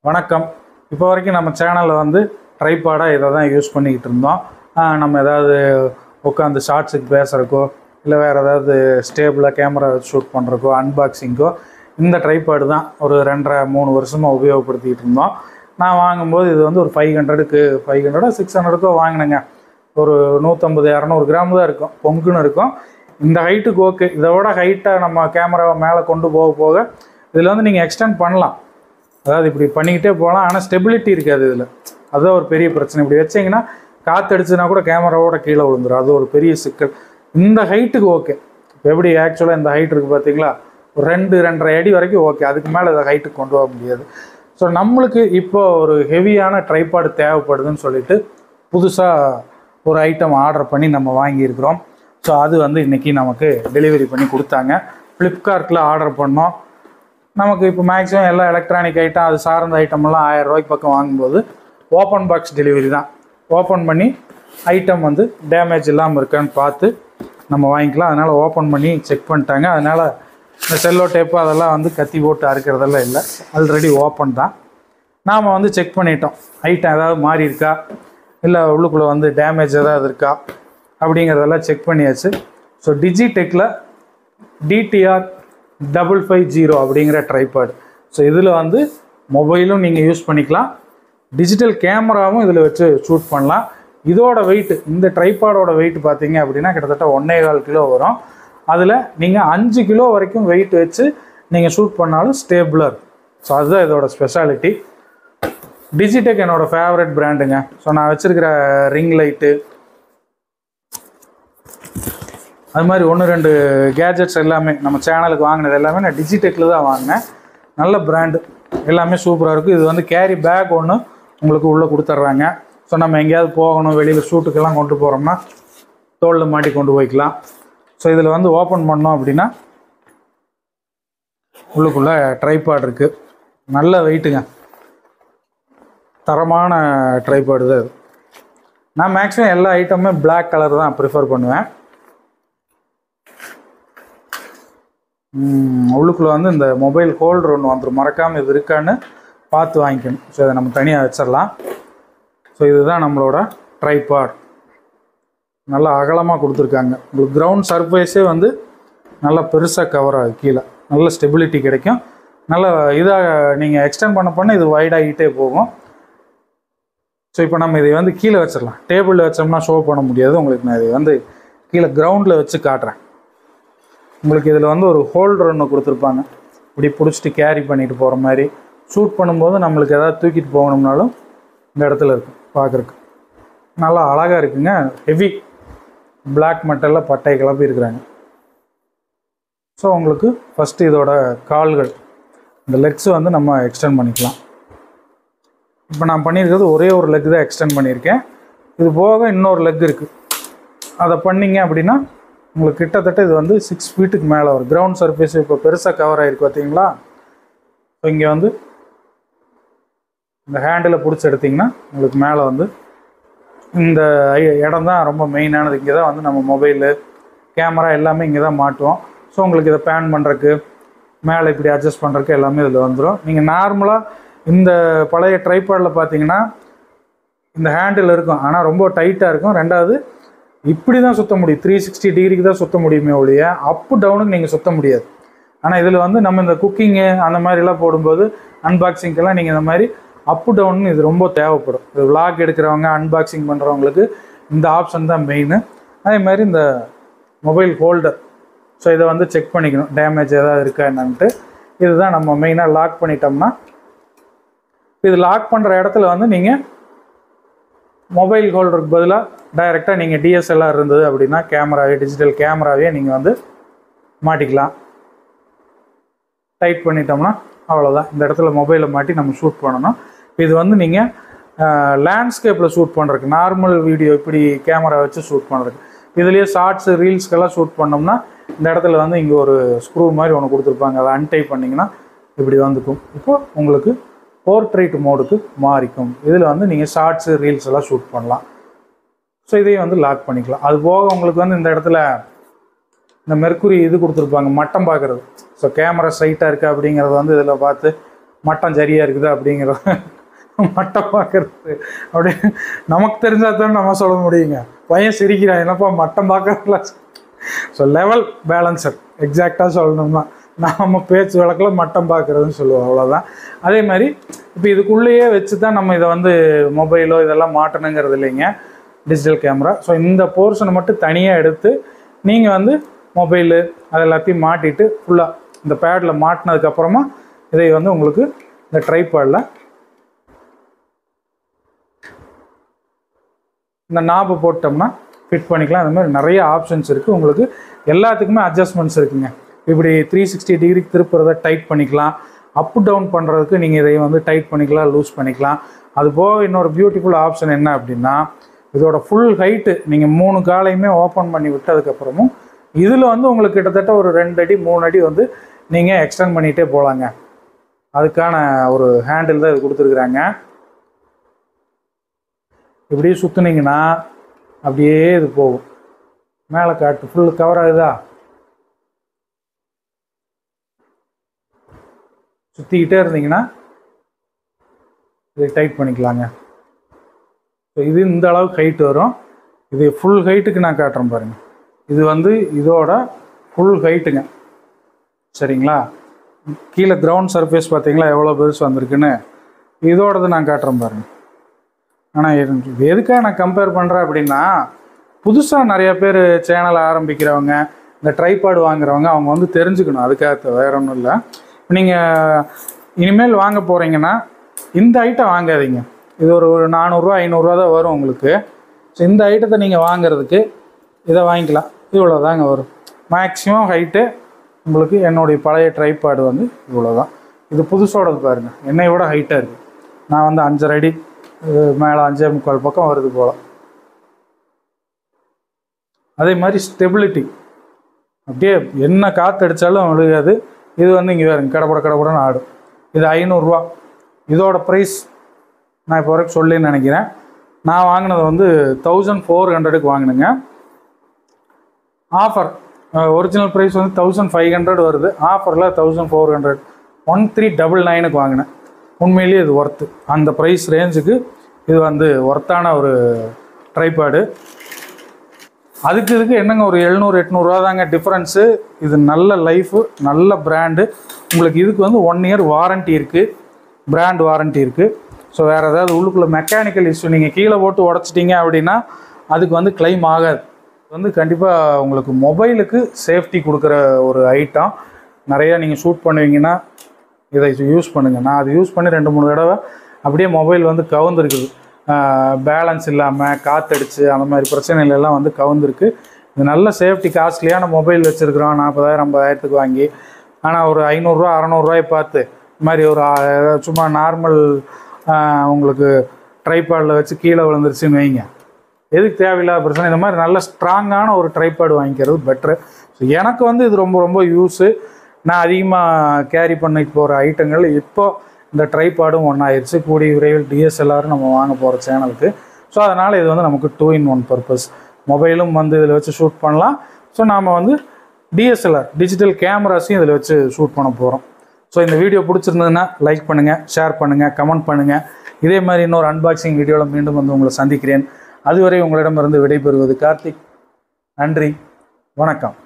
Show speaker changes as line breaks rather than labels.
வணக்கம். இப்போ வரைக்கும் நம்ம சேனலில் வந்து ட்ரைபாடாக இதை தான் யூஸ் பண்ணிக்கிட்டு இருந்தோம். நம்ம ஏதாவது உட்காந்து ஷார்ட்ஸுக்கு பேசுகிறக்கோ இல்லை வேறு ஏதாவது ஸ்டேபிளாக கேமரா ஷூட் பண்ணுறக்கோ அன்பாக்சிங்கோ இந்த ட்ரைபாடு தான் ஒரு 2.5-3 வருஷமாக உபயோகப்படுத்திக்கிட்டு இருந்தோம். நான் வாங்கும்போது இது வந்து ஒரு 500 600 வாங்கினேங்க. ஒரு 150-200 கிராம் தான் இருக்கும், பொங்குன்னு இருக்கும். இந்த ஹைட்டுக்கு ஓகே. இதை விட ஹைட்டாக நம்ம கேமராவை மேலே கொண்டு போக இதில் வந்து நீங்கள் எக்ஸ்டெண்ட் பண்ணலாம். அதாவது இப்படி பண்ணிக்கிட்டே போகலாம். ஆனால் ஸ்டெபிலிட்டி இருக்காது இதில். அதுதான் ஒரு பெரிய பிரச்சனை. இப்படி வச்சிங்கன்னா காற்று அடிச்சுன்னா கூட கேமராவோட கீழே விழுந்துடும். அது ஒரு பெரிய சிக்கல். இந்த ஹைட்டுக்கு ஓகே. எப்படி ஆக்சுவலாக இந்த ஹைட் இருக்குது பார்த்தீங்களா, ஒரு 2-2.5 அடி வரைக்கும் ஓகே. அதுக்கு மேலே இதை ஹைட்டுக்கு கொண்டு போக முடியாது. ஸோ நம்மளுக்கு இப்போ ஒரு ஹெவியான ட்ரைபாடு தேவைப்படுதுன்னு சொல்லிட்டு புதுசாக ஒரு ஐட்டம் ஆர்டர் பண்ணி நம்ம வாங்கியிருக்கிறோம். ஸோ அது வந்து இன்றைக்கி நமக்கு டெலிவரி பண்ணி கொடுத்தாங்க. ஃப்ளிப்கார்ட்டில் ஆர்டர் பண்ணோம். நமக்கு இப்போ மேக்ஸிமம் எல்லா எலக்ட்ரானிக் ஐட்டம் அது சார்ந்த ஐட்டமெல்லாம் 1000 ரூபாய்க்கு பக்கம் வாங்கும்போது ஓப்பன் பாக்ஸ் டெலிவரி தான். ஓப்பன் பண்ணி ஐட்டம் வந்து டேமேஜ் இல்லாமல் இருக்கான்னு பார்த்து நம்ம வாங்கிக்கலாம். அதனால் ஓப்பன் பண்ணி செக் பண்ணிட்டாங்க. அதனால் இந்த செல்லோ டேப்பு அதெல்லாம் வந்து கத்தி போட்டு அறுக்கிறதெல்லாம் இல்லை, ஆல்ரெடி ஓப்பன் தான். நாம் வந்து செக் பண்ணிட்டோம் ஐட்டம் ஏதாவது மாறி இருக்கா இல்லை உள்ளுக்குள்ளே வந்து டேமேஜ் ஏதாவது இருக்கா அப்படிங்கிறதெல்லாம் செக் பண்ணியாச்சு. ஸோ டிஜிடெக்கில் DTR 550 அப்படிங்கிற ட்ரைபாடு. ஸோ இதில் வந்து மொபைலும் நீங்கள் யூஸ் பண்ணிக்கலாம், டிஜிட்டல் கேமராவும் இதில் வச்சு ஷூட் பண்ணலாம். இதோட வெயிட்டு, இந்த ட்ரைபாடோட வெயிட் பார்த்தீங்க அப்படின்னா கிட்டத்தட்ட 1.25 கிலோ வரும். அதில் நீங்கள் 5 கிலோ வரைக்கும் வெயிட் வச்சு நீங்கள் ஷூட் பண்ணாலும் ஸ்டேபிளாக. ஸோ அதுதான் இதோட ஸ்பெஷாலிட்டி. டிஜிடெக் என்னோடய ஃபேவரட் பிராண்டுங்க. ஸோ நான் வச்சுருக்கிற ரிங் லைட்டு அது மாதிரி 1-2 கேஜெட்ஸ் எல்லாமே நம்ம சேனலுக்கு வாங்கினது எல்லாமே நான் டிஜிடெக்கில் தான் வாங்கினேன். நல்ல பிராண்டு, எல்லாமே சூப்பராக இருக்குது. இது வந்து கேரி பேக் ஒன்று உங்களுக்கு உள்ளே கொடுத்துட்றாங்க. ஸோ நம்ம எங்கேயாவது போகணும், வெளியில் ஷூட்டுக்கெல்லாம் கொண்டு போகிறோம்னா தோளில் மாட்டி கொண்டு போய்க்கலாம். ஸோ இதில் வந்து ஓப்பன் பண்ணோம் அப்படின்னா உள்ளுக்குள்ளே ட்ரைபாட் இருக்குது. நல்ல வெயிட்டுங்க, தரமான ட்ரைபாடு தான் இது. நான் மேக்ஸிமம் எல்லா ஐட்டமுமே பிளாக் கலர் தான் ப்ரிஃபர் பண்ணுவேன். உள்ளுக்குள்ளே வந்து இந்த மொபைல் ஹோல்டர் ஒன்று வந்துடும், மறக்காமல் இது இருக்கான்னு பார்த்து வாங்கிக்கணும். ஸோ இதை நம்ம தனியாக வச்சிடலாம். ஸோ இதுதான் நம்மளோட ட்ரைபாட். நல்லா அகலமாக கொடுத்துருக்காங்க. உங்களுக்கு கிரவுண்ட் சர்ஃபேஸே வந்து நல்லா பெருசாக கவர் ஆகும், கீழே நல்ல ஸ்டெபிலிட்டி கிடைக்கும். நல்லா இதாக நீங்கள் எக்ஸ்டெண்ட் பண்ண இது வைடாகிட்டே போகும். ஸோ இப்போ நம்ம இதை வந்து கீழே வச்சிடலாம். டேபிளில் வச்சோம்னா ஷோ பண்ண முடியாது. உங்களுக்கு நான் இதை வந்து கீழே கிரவுண்டில் வச்சு காட்டுறேன். உங்களுக்கு இதில் வந்து ஒரு ஹோல்டர் ஒன்று கொடுத்துருப்பாங்க, இப்படி பிடிச்சிட்டு கேரி பண்ணிட்டு போகிற மாதிரி. ஷூட் பண்ணும்போது நம்மளுக்கு எதாவது தூக்கிட்டு போகணும்னாலும் இந்த இடத்துல இருக்கும். பார்க்குறக்கு நல்லா அழகாக இருக்குங்க. ஹெவி பிளாக் மெட்டலில் பட்டை கிளப்பி இருக்கிறாங்க. ஸோ உங்களுக்கு ஃபஸ்ட்டு இதோட கால்கள், இந்த லெக்ஸு வந்து நம்ம எக்ஸ்டெண்ட் பண்ணிக்கலாம். இப்போ நான் பண்ணியிருக்கிறது ஒரே ஒரு லெக் தான் எக்ஸ்டெண்ட் பண்ணியிருக்கேன். இது போக இன்னொரு லெக் இருக்குது. அதை பண்ணிங்க அப்படின்னா உங்களுக்கு கிட்டத்தட்ட இது வந்து 6 ஃபீட்டுக்கு மேலே வரும். கிரவுண்ட் சர்ஃபேஸ் இப்போ பெருசாக கவர் ஆகிருக்கு பார்த்தீங்களா. ஸோ இங்கே வந்து இந்த ஹேண்டில் பிடிச்சி எடுத்திங்கன்னா உங்களுக்கு மேலே வந்து இந்த இடம் தான் ரொம்ப மெயினானது. இங்கே தான் வந்து நம்ம மொபைலு கேமரா எல்லாமே இங்கே தான் மாட்டுவோம். ஸோ உங்களுக்கு இதை பேன் பண்ணுறக்கு, மேலே இப்படி அட்ஜஸ்ட் பண்ணுறக்கு எல்லாமே இதில் வந்துடும். நீங்கள் நார்மலாக இந்த பழைய ட்ரைபாடில் பார்த்தீங்கன்னா இந்த ஹேண்டில் இருக்கும், ஆனால் ரொம்ப டைட்டாக இருக்கும். ரெண்டாவது இப்படி தான் சுற்ற முடியும், 360 டிகிரிக்கு தான் சுற்ற முடியுமே ஒழிய அப்பு டவுனுக்கு நீங்கள் சுற்ற முடியாது. ஆனால் இதில் வந்து நம்ம இந்த குக்கிங்கு அந்த மாதிரிலாம் போடும்போது அன்பாக்சிங்கெல்லாம் நீங்கள் இந்த மாதிரி அப்பு டவுன் இது ரொம்ப தேவைப்படும். இது விளாக் எடுக்கிறவங்க, அன்பாக்சிங் பண்ணுறவங்களுக்கு இந்த ஆப்ஷன் தான் மெயின். அதே மாதிரி இந்த மொபைல் ஹோல்டர், ஸோ இதை வந்து செக் பண்ணிக்கணும் டேமேஜ் ஏதாவது இருக்கா என்னன்ட்டு. இதுதான் நம்ம மெயினாக லாக் பண்ணிட்டோம்னா, இது லாக் பண்ணுற இடத்துல வந்து நீங்கள் மொபைல் ஹோல்டருக்கு பதிலாக டைரெக்டாக நீங்கள் DSLR இருந்தது அப்படின்னா கேமராவே, டிஜிட்டல் கேமராவே நீங்கள் வந்து மாட்டிக்கலாம். டைட் பண்ணிட்டோம்னா அவ்வளோதான். இந்த இடத்துல மொபைலை மாட்டி நம்ம ஷூட் பண்ணணும். இது வந்து நீங்கள் லேண்ட்ஸ்கேப்பில் ஷூட் பண்ணுறதுக்கு, நார்மல் வீடியோ இப்படி கேமரா வச்சு ஷூட் பண்ணுறதுக்கு, இதுலேயே ஷார்ட்ஸு ரீல்ஸ்க்கெல்லாம் ஷூட் பண்ணோம்னா இந்த இடத்துல வந்து இங்கே ஒரு ஸ்க்ரூ மாதிரி ஒன்று கொடுத்துருப்பாங்க. அதை அன்டைப் பண்ணிங்கன்னா இப்படி வந்துக்கும். இப்போது உங்களுக்கு போர்ட்ரேட் மோடுக்கு மாறிக்கும். இதில் வந்து நீங்கள் ஷார்ட்ஸு ரீல்ஸ் எல்லாம் ஷூட் பண்ணலாம். ஸோ இதையும் வந்து லாக் பண்ணிக்கலாம். அது போக உங்களுக்கு வந்து இந்த இடத்துல இந்த மெர்க்குரி இது கொடுத்துருப்பாங்க, மட்டம் பார்க்குறது. ஸோ கேமரா ஸ்ட்ரைட்டாக இருக்குது அப்படிங்கிறத வந்து இதில் பார்த்து மட்டம் சரியாக இருக்குது அப்படிங்கிற மட்டம் பார்க்கறது அப்படி நமக்கு தெரிஞ்சால் தான் நம்ம சொல்ல முடியுங்க. பையன் சிரிக்கிறான், என்னப்பா மட்டம் பார்க்கறதுல. ஸோ லெவல் பேலன்சர் எக்ஸாக்டாக சொல்லணும்னா நம்ம பேச்சு வழக்கில் மட்டம் பார்க்குறதுன்னு சொல்லுவோம், அவ்வளோதான். அதே மாதிரி இப்போ இதுக்குள்ளேயே வச்சு தான் நம்ம இதை வந்து மொபைலோ இதெல்லாம் மாட்டணுங்கிறது இல்லைங்க, டிஜிட்டல் கேமரா. ஸோ இந்த போர்ஷனை மட்டும் தனியாக எடுத்து நீங்கள் வந்து மொபைலு அது எல்லாத்தையும் மாட்டிட்டு ஃபுல்லாக இந்த பேடில் மாட்டினதுக்கப்புறமா இதை வந்து உங்களுக்கு இந்த ட்ரைபாடில் இந்த நாபை போட்டோம்னா ஃபிட் பண்ணிக்கலாம். அது மாதிரி நிறைய ஆப்ஷன்ஸ் இருக்குது. உங்களுக்கு எல்லாத்துக்குமே அட்ஜஸ்ட்மெண்ட்ஸ் இருக்குங்க. இப்படி 360 டிகிரிக்கு திருப்புறதை டைட் பண்ணிக்கலாம், அப் டவுன் பண்ணுறதுக்கு நீங்கள் இதை வந்து டைட் பண்ணிக்கலாம், லூஸ் பண்ணிக்கலாம். அதுபோக இன்னொரு பியூட்டிஃபுல் ஆப்ஷன் என்ன அப்படின்னா, இதோட ஃபுல் ஹைட்டு நீங்கள் 3 காலையுமே ஓப்பன் பண்ணி விட்டதுக்கப்புறமும் இதில் வந்து உங்களுக்கு கிட்டத்தட்ட ஒரு 2 அடி 3 அடி வந்து நீங்கள் எக்ஸ்டெண்ட் பண்ணிகிட்டே போகலாங்க. அதுக்கான ஒரு ஹேண்டில் தான் இது கொடுத்துருக்குறாங்க. இப்படியே சுற்றுனீங்கன்னா அப்படியே இது போகும், மேலே காட்டு ஃபுல் கவர் ஆகுதா, சுற்றிக்கிட்டே இருந்தீங்கன்னா இதை டைட் பண்ணிக்கலாங்க. ஸோ இது இந்த அளவுக்கு ஹைட் வரும். இது ஃபுல் ஹைட்டுக்கு நான் காட்டுறேன் பாருங்கள். இது வந்து இதோட ஃபுல் ஹைட்டுங்க, சரிங்களா. கீழே கிரவுண்ட் சர்ஃபேஸ் பார்த்தீங்களா எவ்வளோ பெருசு வந்திருக்குன்னு, இதோடது நான் காட்டுறேன் பாருங்கள். ஆனால் எதுக்காக நான் கம்பேர் பண்ணுறேன் அப்படின்னா, புதுசாக நிறைய பேர் சேனலை ஆரம்பிக்கிறவங்க, இந்த ட்ரைபாடு வாங்குறவங்க அவங்க வந்து தெரிஞ்சுக்கணும். அதுக்காக வேற ஒன்றும் இல்லை. நீங்கள் இனிமேல் வாங்க போகிறீங்கன்னா இந்த ஐட்டம் வாங்காதீங்க. இது ஒரு 400 500 தான் வரும் உங்களுக்கு. ஸோ இந்த ஐட்டத்தை நீங்கள் வாங்குறதுக்கு இதை வாங்கிக்கலாம். இவ்வளோ தாங்க வரும் மேக்ஸிமம் ஹைட்டு. உங்களுக்கு என்னுடைய பழைய ட்ரைபாடு வந்து இவ்வளோ தான். இது புதுசோடது பாருங்கள், என்னை விட ஹைட்டாக இருக்குது. நான் வந்து 5.5 அடி மேலே 5.25 பக்கம் வருது போல். அதே மாதிரி ஸ்டெபிலிட்டி, அப்படியே என்ன காற்று அடித்தாலும் விழுகாது. இது வந்து இங்கே வேறுங்க கடப்படன்னு ஆடும். இது 500 ரூபா. இதோட ப்ரைஸ் நான் இப்போ வரைக்கும் சொல்லின்னு நினைக்கிறேன். நான் வாங்கினது வந்து 1400க்கு வாங்கினேங்க. ஆஃபர் ஒரிஜினல் ப்ரைஸ் வந்து 1500 வருது, ஆஃபரில் 1400 1399க்கு வாங்கினேன். உண்மையிலேயே இது ஒர்த்து. அந்த ப்ரைஸ் ரேஞ்சுக்கு இது வந்து ஒர்த்தான ஒரு ட்ரைபாடு. அதுக்கு இதுக்கு என்னங்க ஒரு 700-800 ரூபா தாங்க டிஃப்ரென்ஸு. இது நல்ல லைஃபு, நல்ல பிராண்டு. உங்களுக்கு இதுக்கு வந்து 1 இயர் வாரண்ட்டி இருக்குது, பிராண்ட் வாரண்ட்டி இருக்குது. ஸோ வேறு ஏதாவது உள்ளுக்குள்ளே மெக்கானிக்கல் இஷ்யூ நீங்கள் கீழே போட்டு உடச்சிட்டிங்க அப்படின்னா அதுக்கு வந்து கிளைம் ஆகாது. வந்து கண்டிப்பாக உங்களுக்கு மொபைலுக்கு சேஃப்டி கொடுக்குற ஒரு ஐட்டம். நிறையா நீங்கள் ஷூட் பண்ணுவீங்கன்னா இதை யூஸ் பண்ணுங்கள். நான் அது யூஸ் பண்ணி 2-3 தடவை அப்படியே மொபைல் வந்து கவுந்துருக்குது, பேலன்ஸ் இல்லாமல் காற்றடிச்சு அந்த மாதிரி பிரச்சனைகளெல்லாம் வந்து கவுந்துருக்கு. இது நல்ல சேஃப்டி. காஸ்ட்லியான மொபைல் வச்சுருக்குறோம் 40,000-50,000க்கு வாங்கி, ஆனால் ஒரு 500 600 பார்த்து இது மாதிரி ஒரு சும்மா நார்மல் உங்களுக்கு ட்ரைபாடில் வச்சு கீழே விழுந்துருச்சுன்னு வைங்க, எதுக்கு தேவையில்லாத பிரச்சனை. இந்த மாதிரி நல்ல ஸ்ட்ராங்கான ஒரு ட்ரைபாடு வாங்கிக்கிறது பெட்ரு. ஸோ எனக்கு வந்து இது ரொம்ப யூஸு. நான் அதிகமாக கேரி பண்ணிட்டு போகிற ஐட்டங்கள் இப்போது இந்த ட்ரைபாடும் ஒன்றாயிருச்சு. கூடிய விரைவில் டிஎஸ்எல்ஆரும் நம்ம வாங்க போகிற சேனலுக்கு. ஸோ அதனால் இது வந்து நமக்கு 2-in-1 பர்பஸ். மொபைலும் வந்து இதில் வச்சு ஷூட் பண்ணலாம். ஸோ நாம் வந்து டிஎஸ்எல்ஆர் டிஜிட்டல் கேமராஸையும் இதில் வச்சு ஷூட் பண்ண போகிறோம். ஸோ இந்த வீடியோ பிடிச்சிருந்ததுன்னா லைக் பண்ணுங்கள், ஷேர் பண்ணுங்கள், கமெண்ட் பண்ணுங்கள். இதே மாதிரி இன்னொரு அன்பாக்சிங் வீடியோவில் மீண்டும் வந்து உங்களை சந்திக்கிறேன். அதுவரை உங்களிடமிருந்து விடைபெறுவது கார்த்திக். நன்றி, வணக்கம்.